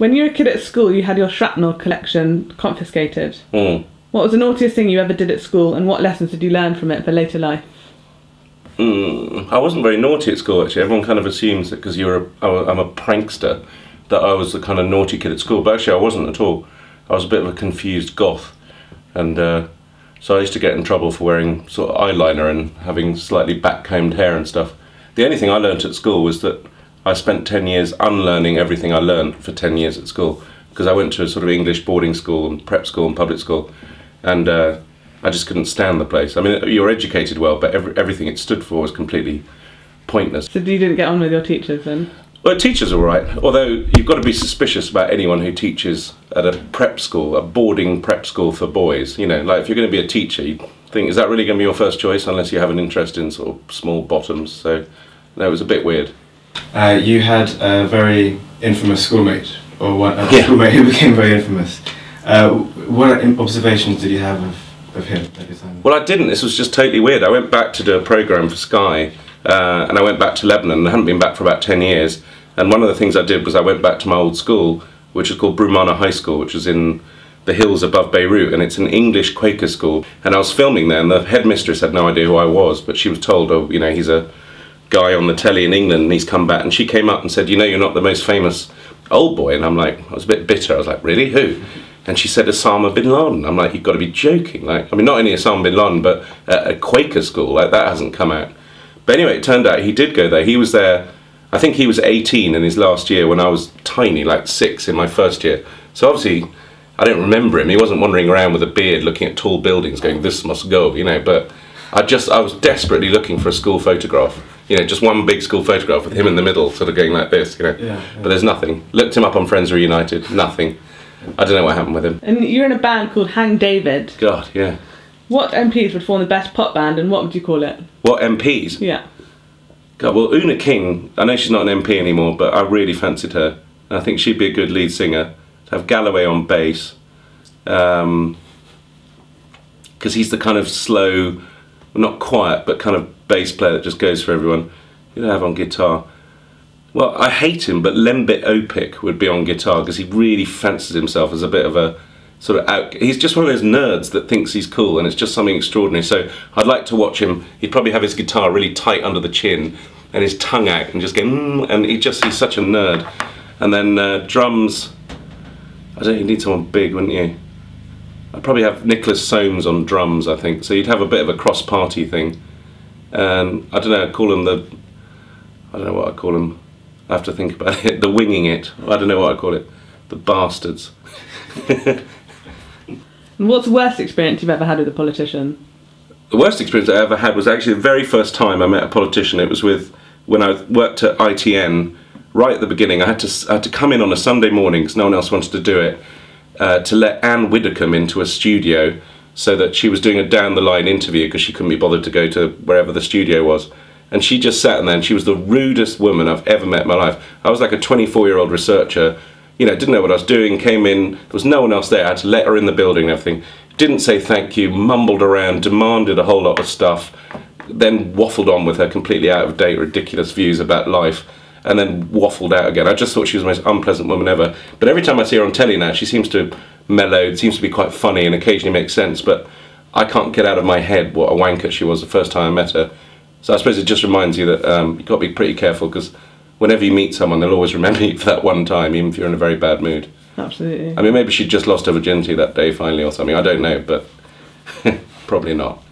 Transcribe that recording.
When you were a kid at school, you had your shrapnel collection confiscated. Mm. What was the naughtiest thing you ever did at school, and what lessons did you learn from it for later life? I wasn't very naughty at school, actually. Everyone kind of assumes that because I'm a prankster, that I was the kind of naughty kid at school. But actually, I wasn't at all. I was a bit of a confused goth. And so I used to get in trouble for wearing sort of eyeliner and having slightly back-combed hair and stuff. The only thing I learnt at school was that I spent 10 years unlearning everything I learnt for 10 years at school, because I went to a sort of English boarding school and prep school and public school, and I just couldn't stand the place. I mean, you were educated well, but everything it stood for was completely pointless. So you didn't get on with your teachers then? Well, teachers are all right, although you've got to be suspicious about anyone who teaches at a prep school, a boarding prep school for boys. You know, like if you're going to be a teacher, you think, is that really going to be your first choice unless you have an interest in sort of small bottoms? So, no, it was a bit weird. You had a very infamous schoolmate, or schoolmate who became very infamous. What observations did you have of him at the time? Well, I didn't. This was just totally weird. I went back to do a programme for Sky, and I went back to Lebanon. I hadn't been back for about 10 years. And one of the things I did was I went back to my old school, which is called Brumana High School, which is in the hills above Beirut, and it's an English Quaker school. And I was filming there, and the headmistress had no idea who I was, but she was told, oh, you know, he's a guy on the telly in England, and he's come back. And she came up and said, you know, you're not the most famous old boy. And I'm like, I was a bit bitter. I was like, really? Who? And she said, Osama bin Laden. I'm like, you've got to be joking. Like, I mean, not only Osama bin Laden, but a Quaker school, like that hasn't come out. But anyway, it turned out he did go there. He was there, I think he was 18 in his last year when I was tiny, like 6 in my first year. So obviously, I don't remember him. He wasn't wandering around with a beard looking at tall buildings going, this must go, you know. But I was desperately looking for a school photograph. You know, just one big school photograph with him in the middle, sort of going like this, you know. Yeah. But there's nothing. Looked him up on Friends Reunited, nothing. I don't know what happened with him. And you're in a band called Hang David. God, yeah. What MPs would form the best pop band, and what would you call it? What MPs? Yeah. God, well, Una King, I know she's not an MP anymore, but I really fancied her. I think she'd be a good lead singer. To have Galloway on bass, because he's the kind of slow, not quiet, but kind of bass player that just goes for everyone. You know, have on guitar. Well, I hate him, but Lembit Opik would be on guitar because he really fancies himself as a bit of a sort of he's just one of those nerds that thinks he's cool, and it's just something extraordinary. So I'd like to watch him. He'd probably have his guitar really tight under the chin and his tongue out and just go, and he's such a nerd. And then drums, I don't know, you'd need someone big, wouldn't you? I'd probably have Nicholas Soames on drums, I think. So you'd have a bit of a cross-party thing. And I don't know, I'd call him I don't know what I'd call him. I have to think about it. The winging it. I don't know what I'd call it. The bastards. And what's the worst experience you've ever had with a politician? The worst experience I ever had was actually the very first time I met a politician. It was when I worked at ITN. Right at the beginning, I had to come in on a Sunday morning because no one else wanted to do it, to let Anne Widdecombe into a studio so that she was doing a down-the-line interview because she couldn't be bothered to go to wherever the studio was. And she just sat in there, and she was the rudest woman I've ever met in my life. I was like a 24-year-old researcher, you know, didn't know what I was doing, came in, there was no one else there, I had to let her in the building and everything. Didn't say thank you, mumbled around, demanded a whole lot of stuff, then waffled on with her completely out-of-date, ridiculous views about life, and then waffled out again. I just thought she was the most unpleasant woman ever. But every time I see her on telly now, she seems to mellow, seems to be quite funny and occasionally makes sense, but I can't get out of my head what a wanker she was the first time I met her. So I suppose it just reminds you that you've got to be pretty careful, because whenever you meet someone, they'll always remember you for that one time, even if you're in a very bad mood. Absolutely. I mean, maybe she'd just lost her virginity that day finally or something, I don't know, but probably not.